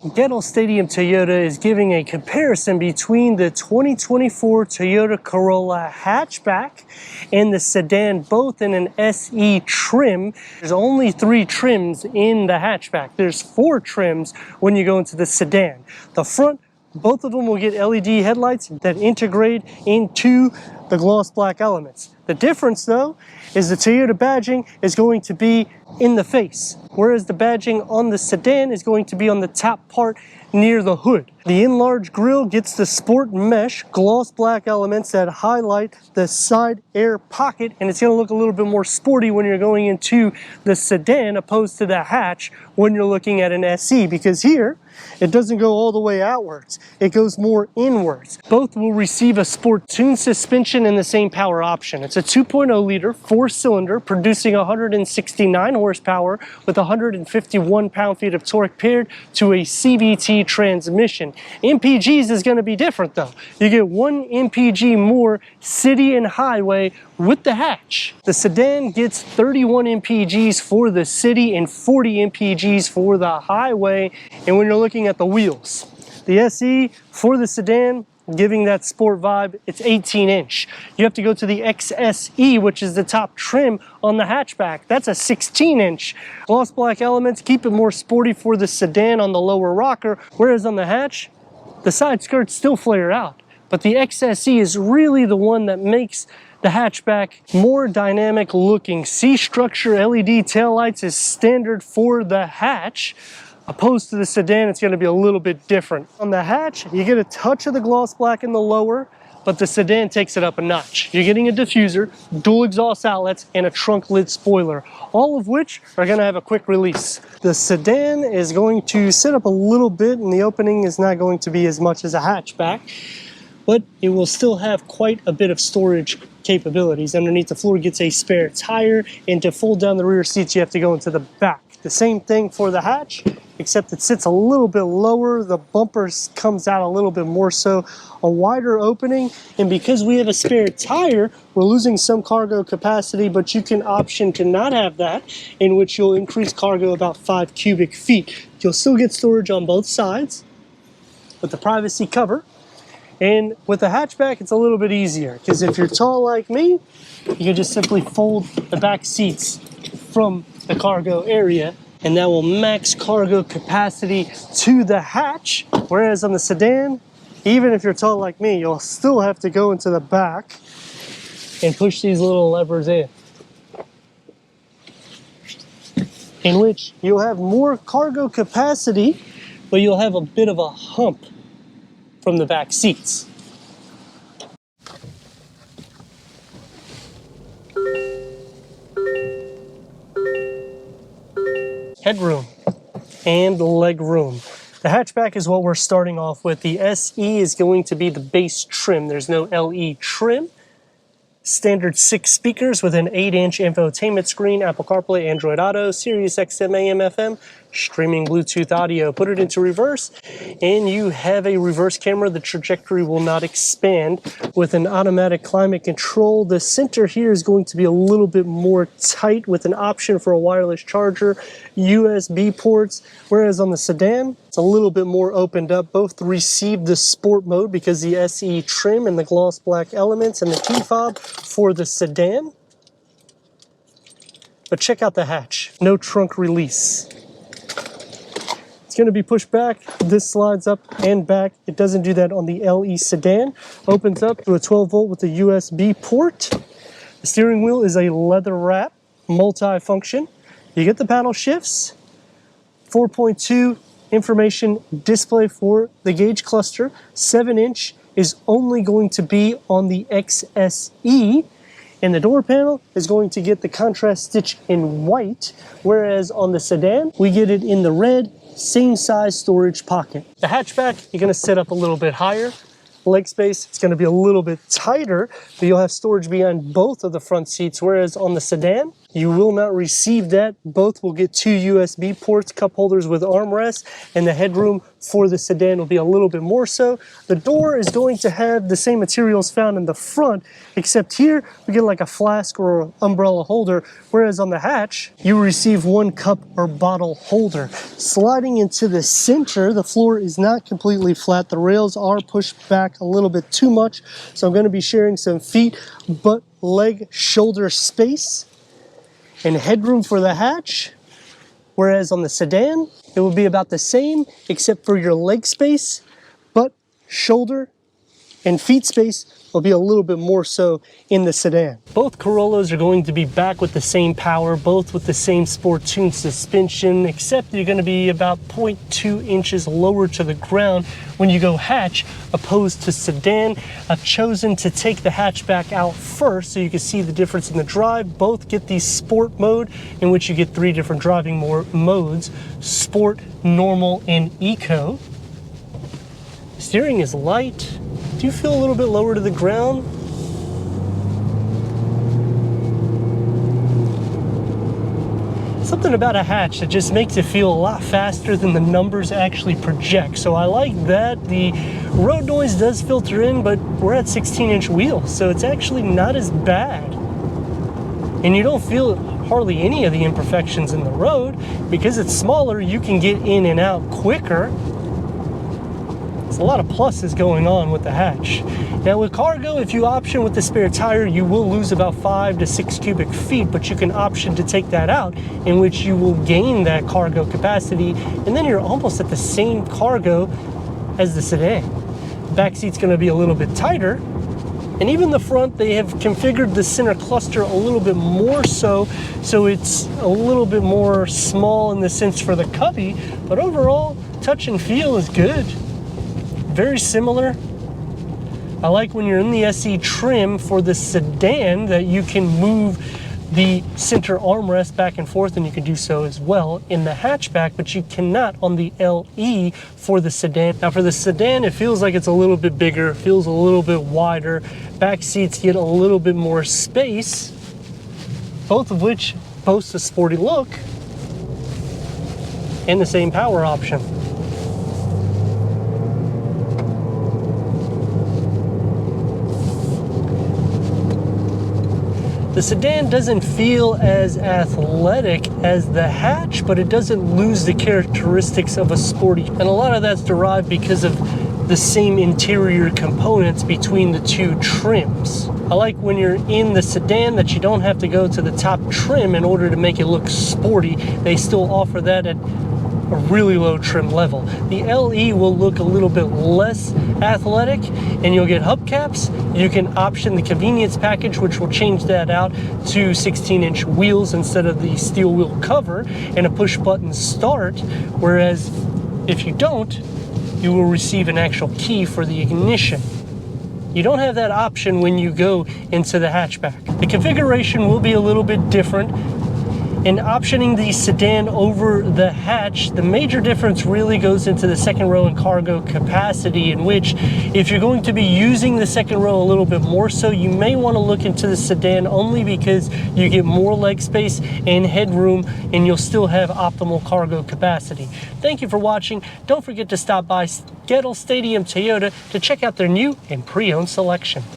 Gettel Stadium Toyota is giving a comparison between the 2024 Toyota Corolla Hatchback and the sedan, both in an SE trim. There's only 3 trims in the hatchback. There's 4 trims when you go into the sedan. The front, both of them will get LED headlights that integrate into the gloss black elements. The difference though is the Toyota badging is going to be in the face, whereas the badging on the sedan is going to be on the top part near the hood. The enlarged grille gets the sport mesh gloss black elements that highlight the side air pocket, and it's going to look a little bit more sporty when you're going into the sedan opposed to the hatch when you're looking at an SE, because here it doesn't go all the way outwards, it goes more inwards. Both will receive a sport tuned suspension and the same power option. It's a 2.0 liter 4-cylinder producing 169 horsepower with 151 pound-feet of torque paired to a CVT transmission. MPGs is going to be different though. You get 1 MPG more city and highway with the hatch. The sedan gets 31 MPGs for the city and 40 MPGs for the highway. And when you're looking at the wheels, the SE for the sedan, giving that sport vibe, it's 18-inch. You have to go to the XSE, which is the top trim on the hatchback. That's a 16-inch. Gloss black elements keep it more sporty for the sedan on the lower rocker, whereas on the hatch, the side skirts still flare out. But the XSE is really the one that makes the hatchback more dynamic looking. C-structure LED taillights is standard for the hatch. Opposed to the sedan, it's going to be a little bit different. On the hatch, you get a touch of the gloss black in the lower, but the sedan takes it up a notch. You're getting a diffuser, dual exhaust outlets, and a trunk lid spoiler, all of which are going to have a quick release. The sedan is going to sit up a little bit, and the opening is not going to be as much as a hatchback, but it will still have quite a bit of storage capabilities. Underneath the floor gets a spare tire, and to fold down the rear seats, you have to go into the back. The same thing for the hatch, except it sits a little bit lower. The bumper comes out a little bit more so, a wider opening. And because we have a spare tire, we're losing some cargo capacity, but you can option to not have that, in which you'll increase cargo about 5 cubic feet. You'll still get storage on both sides with the privacy cover. And with the hatchback, it's a little bit easier, because if you're tall like me, you can just simply fold the back seats from the cargo area, and that will max cargo capacity to the hatch. Whereas on the sedan, even if you're tall like me, you'll still have to go into the back and push these little levers in which you'll have more cargo capacity, but you'll have a bit of a hump from the back seats. Headroom and leg room. The hatchback is what we're starting off with. The SE is going to be the base trim. There's no LE trim. Standard 6 speakers with an 8-inch infotainment screen, Apple CarPlay, Android Auto, Sirius XM, AM, FM, streaming Bluetooth audio. Put it into reverse, and you have a reverse camera. The trajectory will not expand. With an automatic climate control, the center here is going to be a little bit more tight with an option for a wireless charger, USB ports, whereas on the sedan, it's a little bit more opened up. Both receive the sport mode because the SE trim and the gloss black elements and the key fob for the sedan. But check out the hatch. No trunk release. It's going to be pushed back. This slides up and back. It doesn't do that on the LE sedan. Opens up to a 12 volt with a USB port. The steering wheel is a leather wrap, multi-function. You get the paddle shifts, 4.2 information display for the gauge cluster. 7-inch is only going to be on the XSE, and the door panel is going to get the contrast stitch in white, whereas on the sedan, we get it in the red, same size storage pocket. The hatchback, you're gonna sit up a little bit higher. Leg space, it's gonna be a little bit tighter, but you'll have storage behind both of the front seats, whereas on the sedan, You will not receive that. Both will get 2 USB ports, cup holders with armrests, and the headroom for the sedan will be a little bit more so. The door is going to have the same materials found in the front, except here we get like a flask or umbrella holder, whereas on the hatch, you receive 1 cup or bottle holder. Sliding into the center, the floor is not completely flat. The rails are pushed back a little bit too much, so I'm going to be sharing some feet, butt, leg, shoulder space and headroom for the hatch, whereas on the sedan, it will be about the same, except for your leg space, butt, shoulder, and feet space will be a little bit more so in the sedan. Both Corollas are going to be back with the same power, both with the same sport tuned suspension, except you're going to be about 0.2 inches lower to the ground when you go hatch opposed to sedan. I've chosen to take the hatchback out first so you can see the difference in the drive. Both get the sport mode, in which you get 3 different driving modes: sport, normal, and eco. Steering is light. Do you feel a little bit lower to the ground? Something about a hatch that just makes it feel a lot faster than the numbers actually project. So I like that. The road noise does filter in, but we're at 16-inch wheels, so it's actually not as bad. And you don't feel hardly any of the imperfections in the road. Because it's smaller, you can get in and out quicker. There's a lot of pluses going on with the hatch. Now with cargo, if you option with the spare tire, you will lose about 5 to 6 cubic feet, but you can option to take that out, in which you will gain that cargo capacity, and then you're almost at the same cargo as the sedan. The back seat's gonna be a little bit tighter, and even the front, they have configured the center cluster a little bit more so it's a little bit more small in the sense for the cubby, but overall, touch and feel is good. Very similar. I like when you're in the SE trim for the sedan that you can move the center armrest back and forth, and you can do so as well in the hatchback, but you cannot on the LE for the sedan. Now for the sedan, it feels like it's a little bit bigger, feels a little bit wider. Back seats get a little bit more space, both of which boast a sporty look and the same power option. The sedan doesn't feel as athletic as the hatch, but it doesn't lose the characteristics of a sporty. And a lot of that's derived because of the same interior components between the 2 trims. I like when you're in the sedan that you don't have to go to the top trim in order to make it look sporty. They still offer that at a really low trim level. The LE will look a little bit less athletic, and you'll get hubcaps. You can option the convenience package, which will change that out to 16-inch wheels instead of the steel wheel cover, and a push button start, whereas if you don't, you will receive an actual key for the ignition. You don't have that option when you go into the hatchback. The configuration will be a little bit different. In optioning the sedan over the hatch, the major difference really goes into the second row and cargo capacity, in which if you're going to be using the second row a little bit more so, you may want to look into the sedan only because you get more leg space and headroom, and you'll still have optimal cargo capacity. Thank you for watching. Don't forget to stop by Gettel Stadium Toyota to check out their new and pre-owned selection.